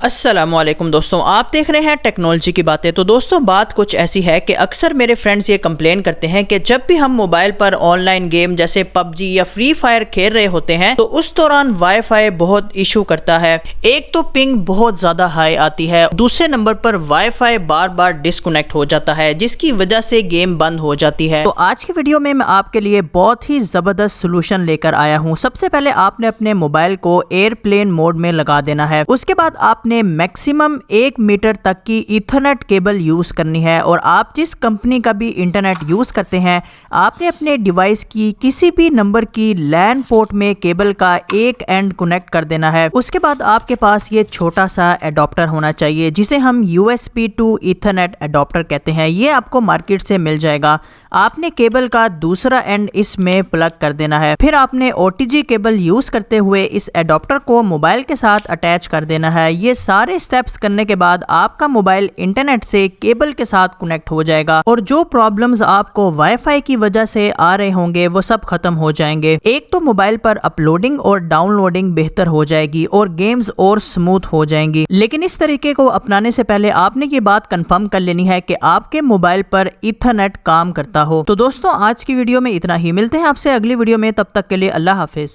अस्सलामुअलैकुम दोस्तों, आप देख रहे हैं टेक्नोलॉजी की बातें। तो दोस्तों, बात कुछ ऐसी है कि अक्सर मेरे फ्रेंड्स ये कंप्लेन करते हैं कि जब भी हम मोबाइल पर ऑनलाइन गेम जैसे पबजी या फ्री फायर खेल रहे होते हैं तो उस दौरान वाईफाई बहुत इशू करता है। एक तो पिंग बहुत ज़्यादा हाई आती है, दूसरे नंबर पर वाईफाई बार बार डिस्कनेक्ट हो जाता है जिसकी वजह से गेम बंद हो जाती है। तो आज की वीडियो में मैं आपके लिए बहुत ही ज़बरदस्त सोल्यूशन लेकर आया हूँ। सबसे पहले आपने अपने मोबाइल को एयरप्लेन मोड में लगा देना है। उसके बाद आपने मैक्सिमम 1 मीटर तक की ईथरनेट केबल यूज करनी है और आप जिस कंपनी का भी इंटरनेट यूज करते हैं आपने अपने डिवाइस की किसी भी नंबर की लैन पोर्ट में केबल का एक एंड कनेक्ट कर देना है। उसके बाद आपके पास ये छोटा सा एडाप्टर होना चाहिए जिसे हम USB टू ईथरनेट एडाप्टर कहते हैं। ये आपको मार्केट से मिल जाएगा। आपने केबल का दूसरा एंड इसमें प्लग कर देना है। फिर आपने OTG केबल यूज करते हुए इस एडाप्टर को मोबाइल के साथ अटैच कर देना है। ये सारे स्टेप्स करने के बाद आपका मोबाइल इंटरनेट से केबल के साथ कनेक्ट हो जाएगा और जो प्रॉब्लम्स आपको वाईफाई की वजह से आ रहे होंगे वो सब खत्म हो जाएंगे। एक तो मोबाइल पर अपलोडिंग और डाउनलोडिंग बेहतर हो जाएगी और गेम्स और स्मूथ हो जाएंगी। लेकिन इस तरीके को अपनाने से पहले आपने ये बात कंफर्म कर लेनी है कि आपके मोबाइल पर ईथरनेट काम करता हो। तो दोस्तों, आज की वीडियो में इतना ही। मिलते हैं आपसे अगली वीडियो में, तब तक के लिए अल्लाह हाफिज।